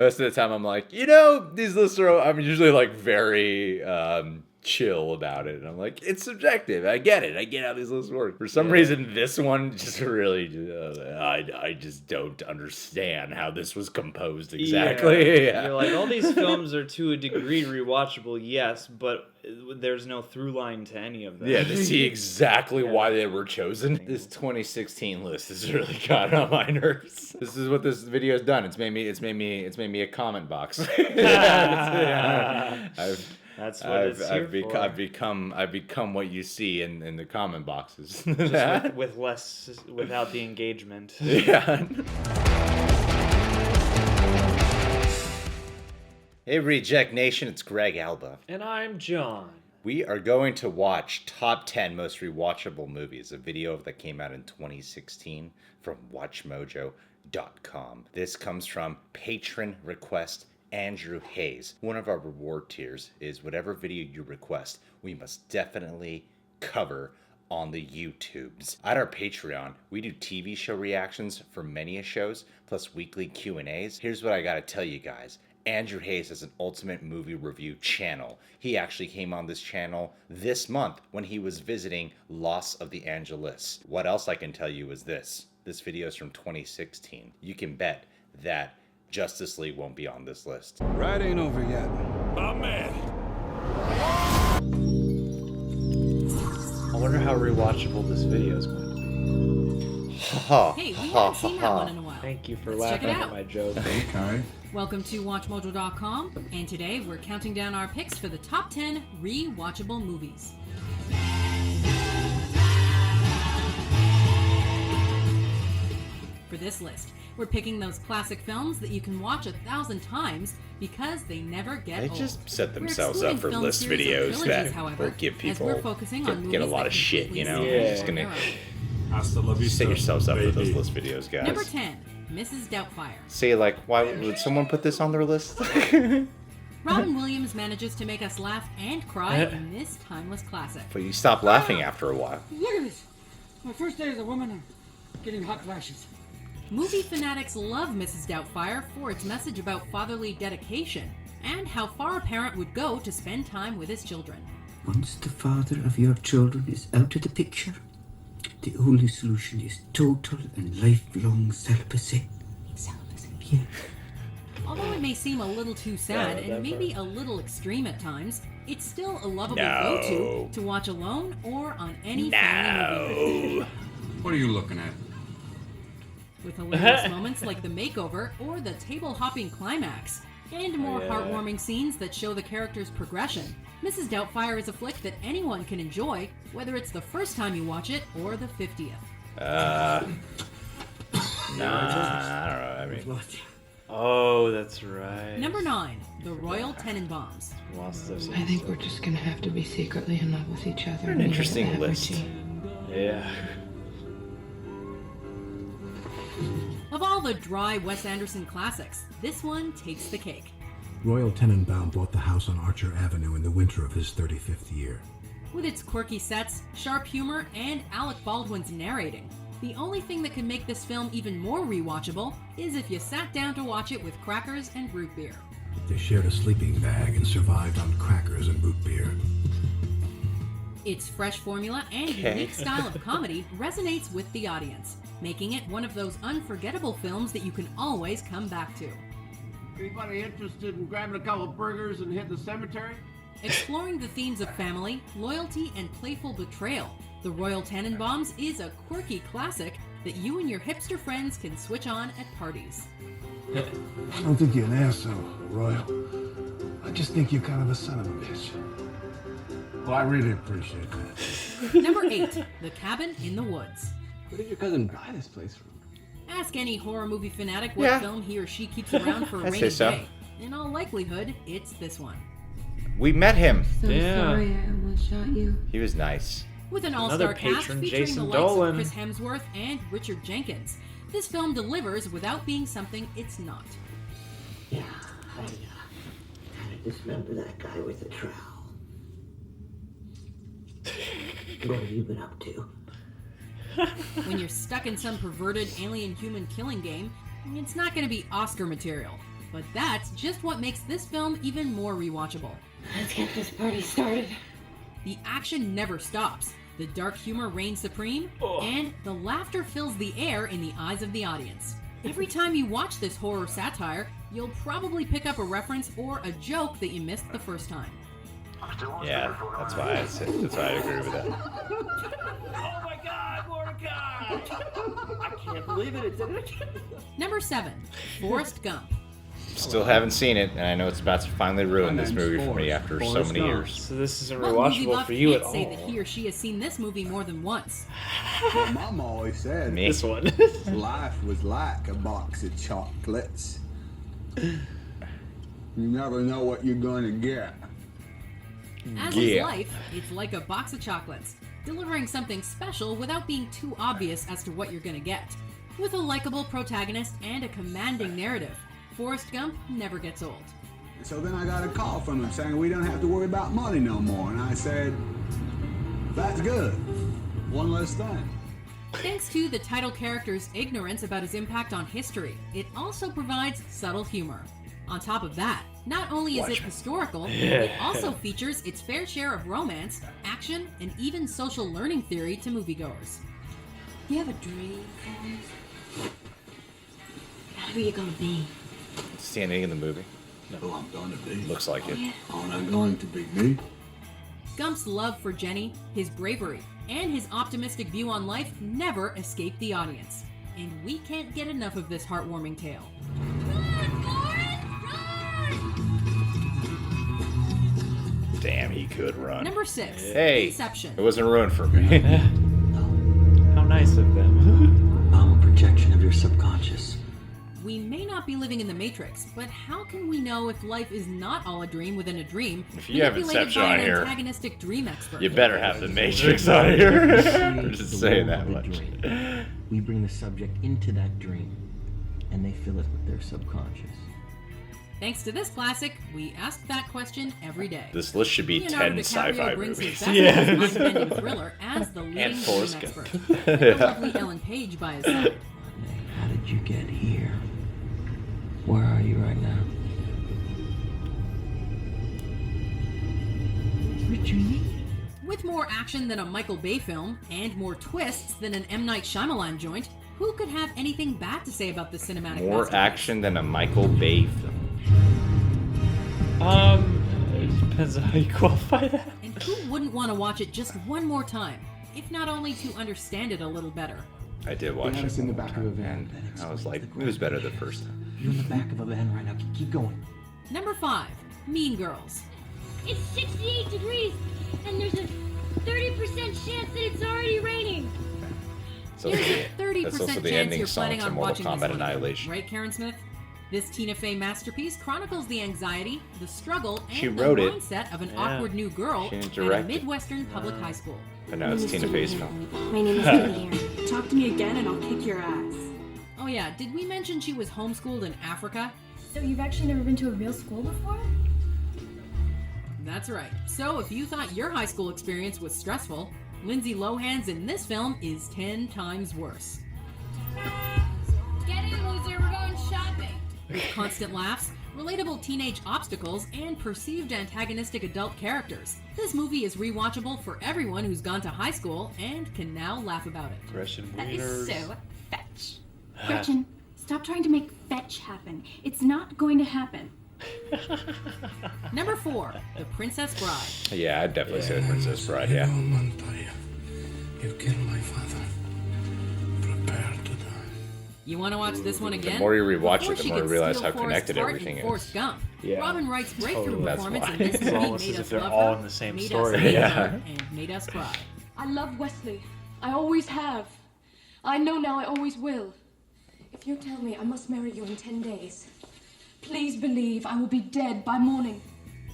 Most of the time I'm like, these lists are, I'm usually like very chill about it. And I'm like, it's subjective. I get it. I get how these lists work. For some reason, this one just really, I just don't understand how this was composed exactly. Yeah. You're like, all these films are to a degree rewatchable, yes, but there's no through line to any of them. Yeah, to see exactly why they were chosen. This 2016 list has really gotten on my nerves. This is what this video has done. It's made me a comment box. That's what it's here for. I've become what you see in the comment boxes. Just without the engagement. Yeah. Hey, Reject Nation, it's Greg Alba. And I'm John. We are going to watch Top 10 Most Rewatchable Movies, a video that came out in 2016 from WatchMojo.com. This comes from patron request Andrew Hayes. One of our reward tiers is whatever video you request, we must definitely cover on the YouTubes. At our Patreon, we do TV show reactions for many shows, plus weekly Q&As. Here's what I gotta tell you guys. Andrew Hayes has an ultimate movie review channel. He actually came on this channel this month when he was visiting Los of the Angeles. What else I can tell you is this. This video is from 2016. You can bet that Justice League won't be on this list. Ride ain't over yet. My man. I wonder how rewatchable this video is going to be. Hey, we haven't seen that one in a while. Thank you for Let's check laughing it at out. my joke. Okay. Welcome to WatchMojo.com, and today we're counting down our picks for the top 10 rewatchable movies. For this list, we're picking those classic films that you can watch 1,000 times because they never get old. They just set We're themselves up excluding for film list series or videos trilogies, that however, will give as people we're focusing on get a movies lot that of shit, you know? completely You're just stand gonna on their own. Hasta la vista, set yourselves up for those baby. list videos, guys. Number 10, Mrs. Doubtfire. Say like, why would someone put this on their list? Robin Williams manages to make us laugh and cry in this timeless classic. But you stop laughing after a while. Look at this. My first day as a woman, I'm getting hot flashes. Movie fanatics love Mrs. Doubtfire for its message about fatherly dedication and how far a parent would go to spend time with his children. Once the father of your children is out of the picture, the only solution is total and lifelong celibacy. Celibacy. Yeah. Although it may seem a little too sad and maybe a little extreme at times, it's still a lovable go-to to watch alone or on any family movie. What are you looking at? With hilarious moments like the makeover or the table-hopping climax, and more heartwarming scenes that show the character's progression. Mrs. Doubtfire is a flick that anyone can enjoy, whether it's the first time you watch it or the 50th. I don't know. I mean, Oh, that's right. Number 9, The Royal Tenenbaums. I think we're just gonna have to be secretly in love with each other. an interesting list. Yeah. Of all the dry Wes Anderson classics, this one takes the cake. Royal Tenenbaum bought the house on Archer Avenue in the winter of his 35th year. With its quirky sets, sharp humor, and Alec Baldwin's narrating, the only thing that could make this film even more rewatchable is if you sat down to watch it with crackers and root beer. They shared a sleeping bag and survived on crackers and root beer. Its fresh formula and unique style of comedy resonates with the audience, making it one of those unforgettable films that you can always come back to. Anybody interested in grabbing a couple burgers and hitting the cemetery? Exploring the themes of family, loyalty, and playful betrayal, The Royal Tenenbaums is a quirky classic that you and your hipster friends can switch on at parties. I don't think you're an asshole, Royal. I just think you're kind of a son of a bitch. Well, I really appreciate that. Number 8, The Cabin in the Woods. Where did your cousin buy this place from? Ask any horror movie fanatic what film he or she keeps around for a I'd rainy say so. day. In all likelihood, it's this one. We met him. So sorry I almost shot you. He was nice. With an Another all-star cast patron, featuring Jason the likes Dolan. of Chris Hemsworth and Richard Jenkins, this film delivers without being something it's not. Yeah, I kind of dismember that guy with a trowel. What have you been up to? When you're stuck in some perverted alien-human killing game, it's not going to be Oscar material. But that's just what makes this film even more rewatchable. Let's get this party started. The action never stops, the dark humor reigns supreme, and the laughter fills the air in the eyes of the audience. Every time you watch this horror satire, you'll probably pick up a reference or a joke that you missed the first time. Yeah, that's why I agree with that. Oh my God, Mordecai! I can't believe it. It did it again. Number 7, Forrest Gump. Still haven't seen it, and I know it's about to finally ruin this movie for me after so many years. So this isn't What movie rewatchable buff for you can't at all. say that he or she has seen this movie more than once? Well, Mom always said Me? This one. life was like a box of chocolates. You never know what you're gonna get. As is life, it's like a box of chocolates, delivering something special without being too obvious as to what you're gonna get. With a likable protagonist and a commanding narrative, Forrest Gump never gets old. So then I got a call from him saying we don't have to worry about money no more. And I said, that's good. One less thing. Thanks to the title character's ignorance about his impact on history, it also provides subtle humor. On top of that, not only is it historical, it also features its fair share of romance, action, and even social learning theory to moviegoers. You have a dream, who are you gonna be? Standing in the movie. Who I'm going to be. Looks like it. I'm not going to be me. Gump's love for Jenny, his bravery, and his optimistic view on life never escape the audience. And we can't get enough of this heartwarming tale. Damn, he could run. Number 6, Hey, Inception. it wasn't ruined for me. How nice of them. I'm a projection of your subconscious. We may not be living in the Matrix, but how can we know if life is not all a dream within a dream? If you have manipulated Inception by on an here, antagonistic dream expert? You better have the Matrix on here. I'm just saying that much. We bring the subject into that dream, and they fill it with their subconscious. Thanks to this classic, we ask that question every day. This list should be Leonardo 10 DiCaprio sci-fi brings movies. his best mind-bending thriller as the leading And dream Forrest expert. Gump. And the lovely Ellen Page by his side. How did you get here? Where are you right now? Retreating? With more action than a Michael Bay film, and more twists than an M. Night Shyamalan joint, who could have anything bad to say about the cinematic More masterpiece? action than a Michael Bay film. It depends on how you qualify that. And who wouldn't want to watch it just one more time, if not only to understand it a little better? I did watch had it us in the one back more of a time, van. and I was like, it was better the first time. You're in the back of a van right now. Keep going. Number 5, Mean Girls. It's 68 degrees, and there's a 30% chance that it's already raining. So There's a 30% that's also the chance ending you're song planning to on Mortal watching this Kombat one again, Annihilation. right, Karen Smith? This Tina Fey masterpiece chronicles the anxiety, the struggle, and She the wrote it. mindset of an Yeah. awkward new girl She didn't at a direct it. Midwestern public high school. But now it's Tina Fey's film. My name is Katie. Talk to me again and I'll kick your ass. Oh yeah, did we mention she was homeschooled in Africa? So you've actually never been to a real school before? That's right. So if you thought your high school experience was stressful, Lindsay Lohan's in this film is 10 times worse. Get in, loser. We're going shopping. With constant laughs, relatable teenage obstacles, and perceived antagonistic adult characters, this movie is rewatchable for everyone who's gone to high school and can now laugh about it. Russian That wieners. is so fetch. Gretchen, stop trying to make fetch happen. It's not going to happen. Number 4, The Princess Bride. Yeah, I'd definitely say The Princess Bride, yeah. Montoya, you killed my father. Prepare to die. You want to watch this one again? The more you rewatch Before it, the she more you could realize steal how Forrest's connected heart everything in is. Forrest Gump. Yeah. Robin Wright's breakthrough Totally. That's performance why. in this It's movie almost made as us if they're love all her, in the same made story. us hate Yeah. her, and made us cry. I love Wesley. I always have. I know now I always will. If you tell me I must marry you in 10 days, please believe I will be dead by morning.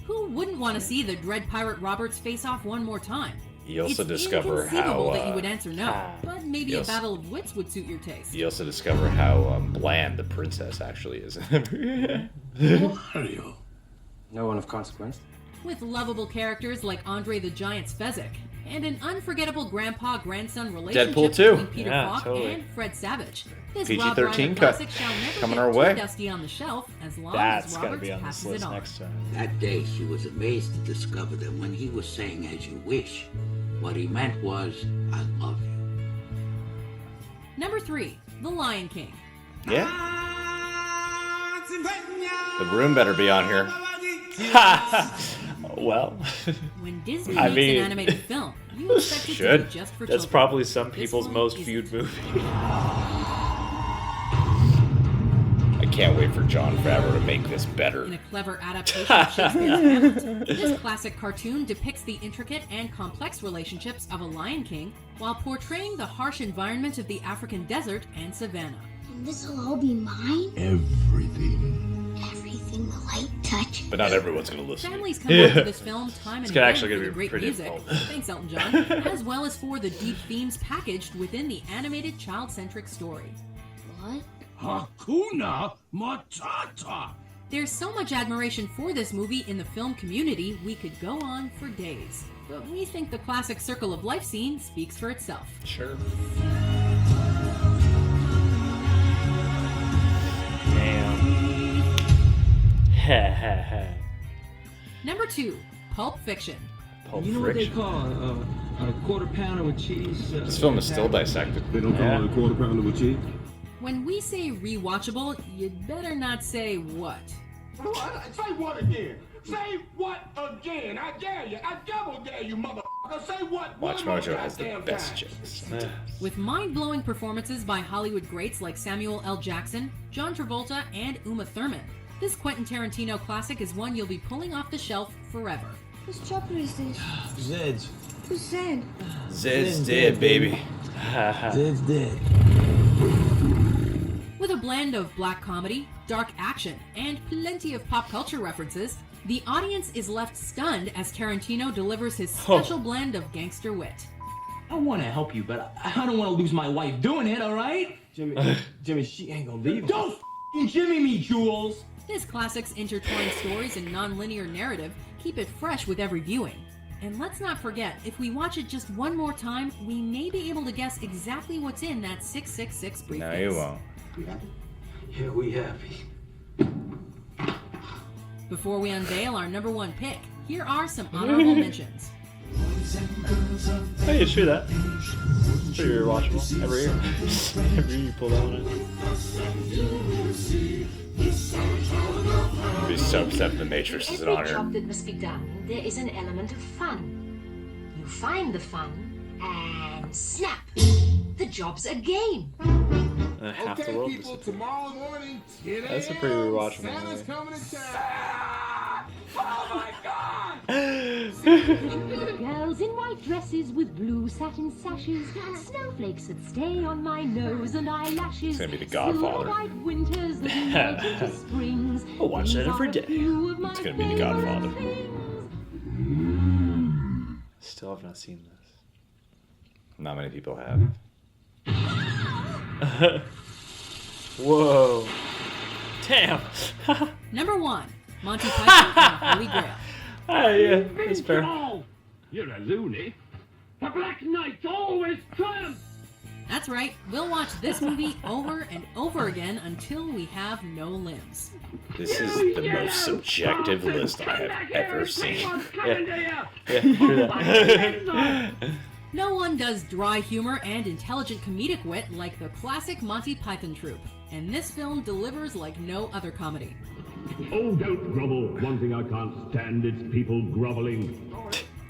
Who wouldn't want to see the Dread Pirate Roberts face off one more time? You also It's discover inconceivable how that you would answer no, but maybe yes. a battle of wits would suit your taste. you also discover how bland the princess actually is. Who are you? No one of consequence. with lovable characters like Andre the Giant's Fezzik, and an unforgettable grandpa-grandson relationship Deadpool 2. between Peter Yeah, Falk totally. and Fred Savage. This PG-13 Rob Reiner cut classic shall never coming get our too way. dusty on the shelf as long That's as gotta Roberts be on this passes it list on. next time. That day, she was amazed to discover that when he was saying "as you wish," what he meant was "I love you." Number 3, The Lion King. Yeah. The Room better be on here. Well, When Disney I makes mean, an animated film, you expect it to should. be just for that's children. probably some This people's one most isn't. viewed movie. I can't wait for Jon Favreau to make this better. In a clever adaptation of Shakespeare's Hamlet, this classic cartoon depicts the intricate and complex relationships of a lion king while portraying the harsh environment of the African desert and savanna. And this'll all be mine? Everything. Everything the light touch. But not everyone's going to listen. Families come out to this film time and It's again actually for gonna the be great pretty music, involved. thanks Elton John, as well as for the deep themes packaged within the animated child-centric story. What? Hakuna Matata. There's so much admiration for this movie in the film community, we could go on for days. But we think the classic Circle of Life scene speaks for itself. Sure. Damn. Ha ha ha. Number 2, Pulp Fiction. Pulp You know what they Friction. call a quarter pounder with cheese? This film is still dissected. They don't call it a quarter pounder with cheese? When we say rewatchable, you'd better not say what. Say what again? Say what again? I dare you. I double dare you, motherfucker. Say what? Watch one more Mojo has the goddamn best time. jokes. With mind-blowing performances by Hollywood greats like Samuel L. Jackson, John Travolta, and Uma Thurman, this Quentin Tarantino classic is one you'll be pulling off the shelf forever. Whose chopper is this? Zed's. Who's Zed? Zed's dead, baby. Zed's dead. With a blend of black comedy, dark action, and plenty of pop culture references, the audience is left stunned as Tarantino delivers his special blend of gangster wit. I want to help you, but I don't want to lose my wife doing it, all right? Jimmy, she ain't gonna leave. Don't f***ing Jimmy me, Jules! This classic's intertwined stories and non-linear narrative keep it fresh with every viewing. And let's not forget, if we watch it just one more time, we may be able to guess exactly what's in that 666 briefcase. No, you won't. Yeah, we happy. Before we unveil our number 1 pick, here are some honorable mentions. Oh, you true that. It's pretty rewatchable. Every year. Every year you pull that one I'd be so upset if The Matrix isn't on Every here. job that must be done, there is an element of fun. You find the fun, and snap! The job's a game. half the world people, is tomorrow morning, 10 That's a pretty rewatchable Santa's movie. coming to town. Oh my God! Girls in white dresses with blue satin sashes, snowflakes that stay on my nose and eyelashes. It's gonna be The Godfather. Silver white winters that merge into springs. I'll watch that every day. It's gonna be The Godfather. Still have not seen this. Not many people have. Whoa. Damn. Number 1, Monty Python and the Holy Grail. Ah, yeah, that's fair. You're a loony. The Black Knight always triumphs. That's right, we'll watch this movie over and over again until we have no limbs. This is the most subjective list I have ever seen. Yeah, true that. No one does dry humor and intelligent comedic wit like the classic Monty Python troupe, and this film delivers like no other comedy. Oh, don't grovel. One thing I can't stand is people groveling.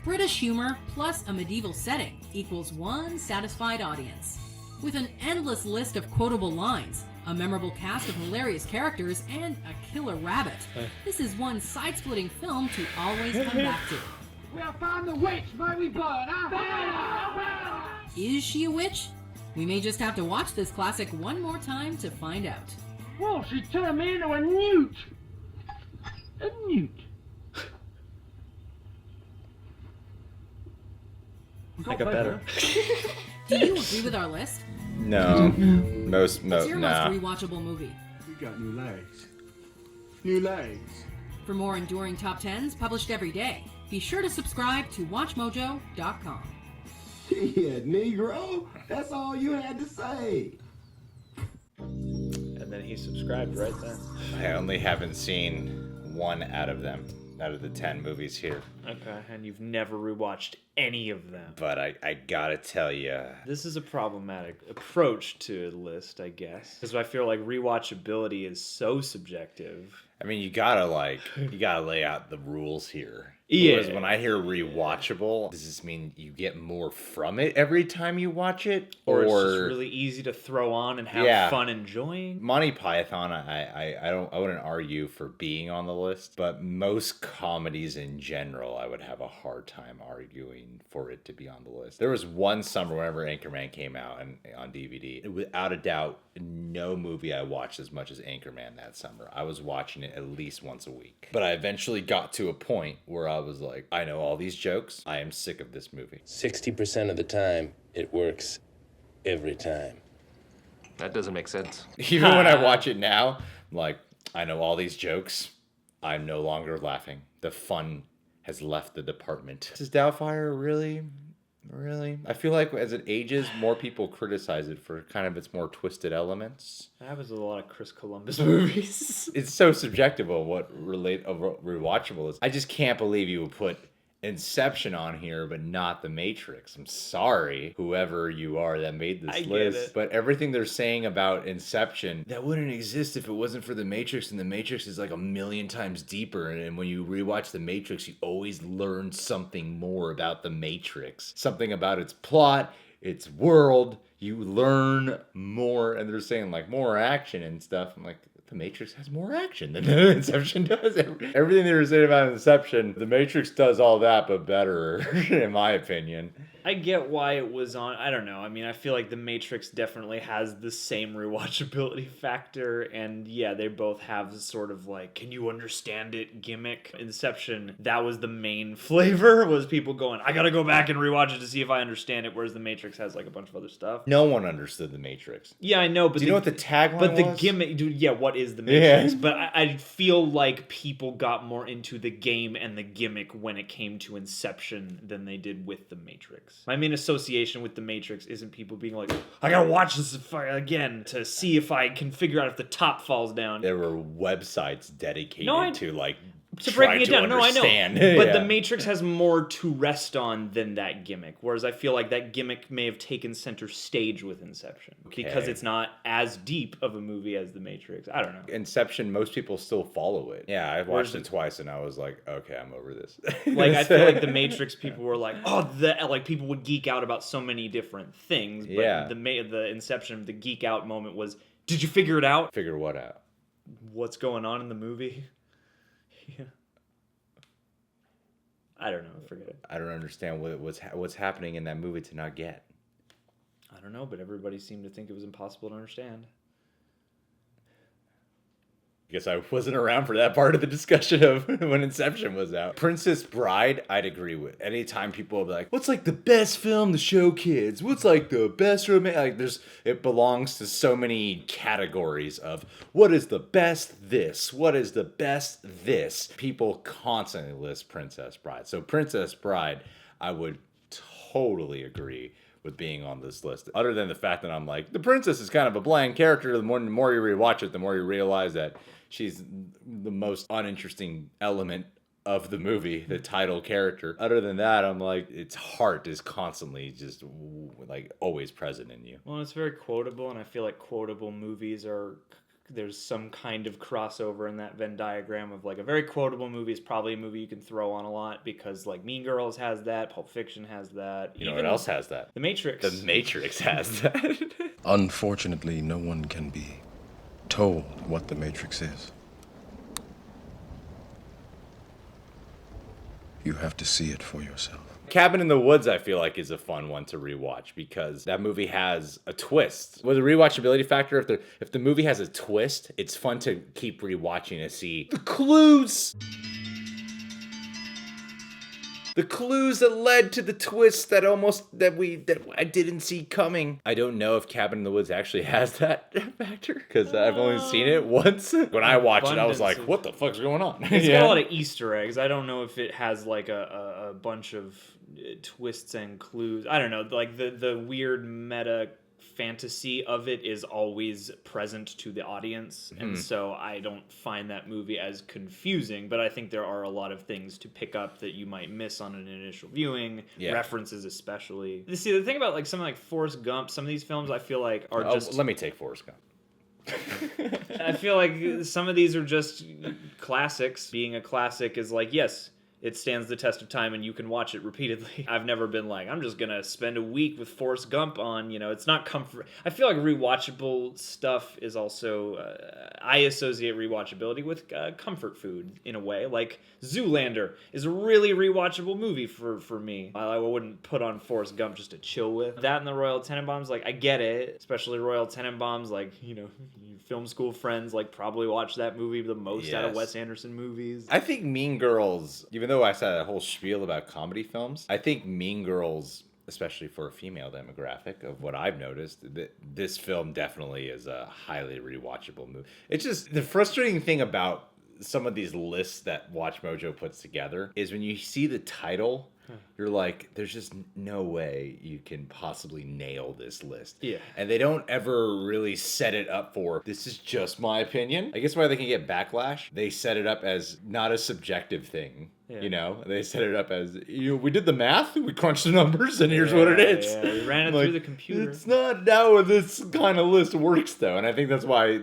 British humor plus a medieval setting equals one satisfied audience. With an endless list of quotable lines, a memorable cast of hilarious characters, and a killer rabbit, this is one side-splitting film to always come back to. We have found the witch, may we burn, Is she a witch? We may just have to watch this classic one more time to find out. Well, she turned me into a newt. A newt. I got better. Do you agree with our list? No. What's your most nah. rewatchable movie? We got new legs. New legs. For more enduring top 10s published every day, be sure to subscribe to WatchMojo.com. Yeah, Negro, that's all you had to say. And then he subscribed right then. I only haven't seen one out of them, out of the 10 movies here. Okay, and you've never rewatched any of them. But I gotta tell you, this is a problematic approach to the list, I guess. Because I feel like rewatchability is so subjective. I mean, you gotta lay out the rules here. Yeah. Because when I hear rewatchable, does this mean you get more from it every time you watch it? Or it's just really easy to throw on and have fun enjoying? Monty Python, I wouldn't argue for being on the list, but most comedies in general, I would have a hard time arguing for it to be on the list. There was one summer whenever Anchorman came out on DVD. Without a doubt, no movie I watched as much as Anchorman that summer. I was watching it at least once a week. But I eventually got to a point where I was like, I know all these jokes. I am sick of this movie. 60% of the time, it works every time. That doesn't make sense. Even when I watch it now, I'm like, I know all these jokes. I'm no longer laughing. The fun has left the department. Mrs. Doubtfire, really? Really? I feel like as it ages, more people criticize it for kind of its more twisted elements. That happens with a lot of Chris Columbus movies. It's so subjective of what rewatchable is. I just can't believe you would put Inception on here, but not The Matrix. I'm sorry, whoever you are that made this list. But everything they're saying about Inception, that wouldn't exist if it wasn't for The Matrix, and The Matrix is like a million times deeper. And when you rewatch The Matrix, you always learn something more about The Matrix. Something about its plot, its world. You learn more, and they're saying like more action and stuff. I'm like, The Matrix has more action than Inception does. Everything they were saying about Inception, The Matrix does all that, but better, in my opinion. I get why it was on. I don't know. I mean, I feel like The Matrix definitely has the same rewatchability factor. And yeah, they both have sort of like, can you understand it gimmick. Inception, that was the main flavor, was people going, I gotta go back and rewatch it to see if I understand it. Whereas The Matrix has like a bunch of other stuff. No one understood The Matrix. Yeah, I know. But do you know what the tagline was? But the gimmick, dude, yeah, what is The Matrix? Yeah. But I feel like people got more into the game and the gimmick when it came to Inception than they did with The Matrix. My main association with The Matrix isn't people being like, I gotta watch this again to see if I can figure out if the top falls down. There were websites dedicated to like to breaking it down. No, I know. But yeah. The Matrix has more to rest on than that gimmick. Whereas I feel like that gimmick may have taken center stage with Inception. Okay. Because it's not as deep of a movie as The Matrix. I don't know. Inception, most people still follow it. Yeah, I watched it twice and I was like, okay, I'm over this. Like, I feel like The Matrix people were like, like people would geek out about so many different things. But yeah. The Inception, the geek out moment was, did you figure it out? Figure what out? What's going on in the movie? Yeah. I don't know. Forget it. I don't understand what's happening in that movie to not get. I don't know, but everybody seemed to think it was impossible to understand. I guess I wasn't around for that part of the discussion of when Inception was out. Princess Bride, I'd agree with. Anytime people will be like, what's like the best film to show kids? What's like the best romantic? Like it belongs to so many categories of what is the best this? What is the best this? People constantly list Princess Bride. So Princess Bride, I would totally agree with being on this list. Other than the fact that I'm like, the princess is kind of a bland character. The more you rewatch it, the more you realize that she's the most uninteresting element of the movie, the title character. Other than that, I'm like, its heart is constantly just like always present in you. Well, it's very quotable, and I feel like quotable movies are... There's some kind of crossover in that Venn diagram of like a very quotable movie is probably a movie you can throw on a lot because like Mean Girls has that, Pulp Fiction has that. You know what else has that? The Matrix. The Matrix has that. Unfortunately, no one can be told what the Matrix is. You have to see it for yourself. Cabin in the Woods, I feel like, is a fun one to rewatch because that movie has a twist. With the rewatchability factor, if the movie has a twist, it's fun to keep rewatching to see the clues. The clues that led to the twist that I didn't see coming. I don't know if Cabin in the Woods actually has that factor because I've only seen it once. When I watched it, I was like, "What the fuck's going on?" It's got a lot of Easter eggs. I don't know if it has like a bunch of twists and clues. I don't know. Like the weird meta fantasy of it is always present to the audience, and so I don't find that movie as confusing, but I think there are a lot of things to pick up that you might miss on an initial viewing, references especially. See, the thing about like something like Forrest Gump, some of these films I feel like are just... Let me take Forrest Gump. I feel like some of these are just classics. Being a classic is like, yes, it stands the test of time and you can watch it repeatedly. I've never been like, I'm just gonna spend a week with Forrest Gump on, it's not comfort. I feel like rewatchable stuff is also, I associate rewatchability with comfort food in a way. Like Zoolander is a really rewatchable movie for me. I wouldn't put on Forrest Gump just to chill with. That and the Royal Tenenbaums, like I get it, especially Royal Tenenbaums, like, film school friends like probably watch that movie the most out of Wes Anderson movies. I think Mean Girls, even though I said a whole spiel about comedy films, I think Mean Girls, especially for a female demographic, of what I've noticed, that this film definitely is a highly rewatchable movie. It's just the frustrating thing about some of these lists that Watch Mojo puts together is when you see the title, you're like, there's just no way you can possibly nail this list. Yeah. And they don't ever really set it up for, this is just my opinion. I guess why they can get backlash, they set it up as not a subjective thing. Yeah. They set it up as, we did the math, we crunched the numbers, and here's what it is. Yeah, we ran it through the computer. It's not how this kind of list works, though. And I think that's why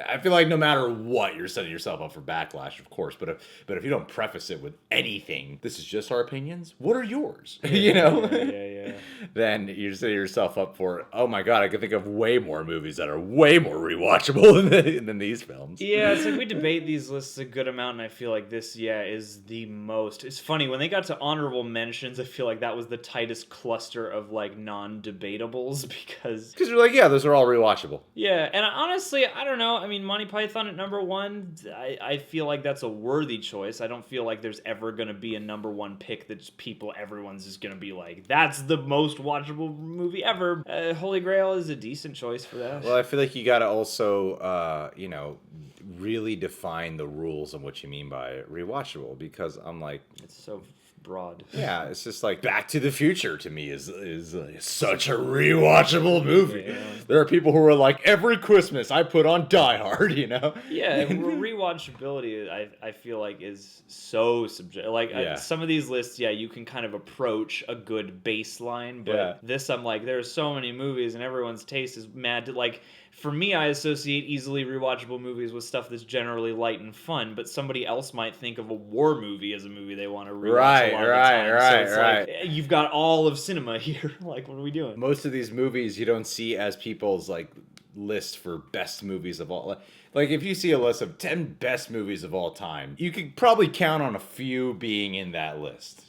I feel like no matter what, you're setting yourself up for backlash, of course. But if you don't preface it with anything, this is just our opinions, what are yours? Yeah. Then you're setting yourself up for, oh my God, I can think of way more movies that are way more rewatchable than these films. Yeah, it's like we debate these lists a good amount, and I feel like this, is the most. It's funny, when they got to honorable mentions, I feel like that was the tightest cluster of like non-debatables because you're like, yeah, those are all rewatchable. Yeah, and honestly, I don't know. I mean, Monty Python at number one, I feel like that's a worthy choice. I don't feel like there's ever going to be a number one pick that everyone's just going to be like, that's the most watchable movie ever. Holy Grail is a decent choice for that. Well, I feel like you got to also, really define the rules on what you mean by rewatchable, because I'm like, it's so broad. Yeah, it's just like Back to the Future to me is such a rewatchable movie. Yeah. There are people who are like, every Christmas I put on Die Hard, Yeah, rewatchability I feel like is so subjective. Like some of these lists, you can kind of approach a good baseline, but this I'm like, there's so many movies and everyone's taste is mad. Like for me, I associate easily rewatchable movies with stuff that's generally light and fun, but somebody else might think of a war movie as a movie they want to rewatch a lot of the time. So it's like, you've got all of cinema here. Like, what are we doing? Most of these movies you don't see as people's like list for best movies of all. Like if you see a list of 10 best movies of all time, you could probably count on a few being in that list.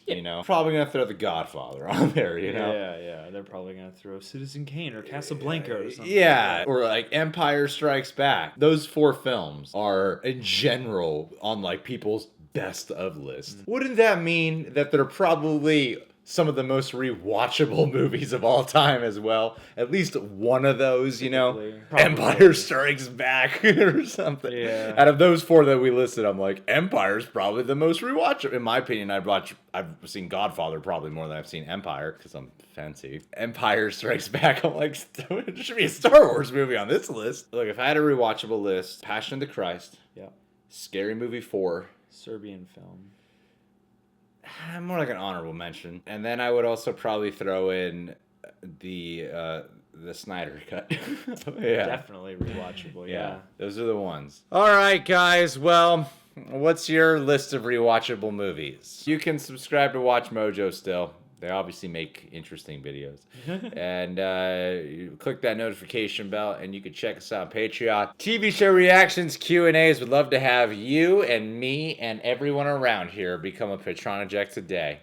Probably gonna throw The Godfather on there. Yeah. They're probably gonna throw Citizen Kane or Casablanca or something. Yeah, or like Empire Strikes Back. Those 4 films are in general on like people's best of list. Wouldn't that mean that they're probably some of the most rewatchable movies of all time as well? At least one of those, Probably. Empire Strikes Back or something. Yeah. Out of those 4 that we listed, I'm like, Empire's probably the most rewatchable. In my opinion, I've seen Godfather probably more than I've seen Empire because I'm fancy. Empire Strikes Back, I'm like, there should be a Star Wars movie on this list. Look, if I had a rewatchable list, Passion of the Christ. Yeah. Scary Movie 4. Serbian film. More like an honorable mention. And then I would also probably throw in the Snyder Cut. Definitely rewatchable, yeah. Those are the ones. All right, guys. Well, what's your list of rewatchable movies? You can subscribe to Watch Mojo still. They obviously make interesting videos. And you click that notification bell, and you can check us out on Patreon. TV show reactions, Q&As. Would love to have you and me and everyone around here become a Patron-O-Ject today.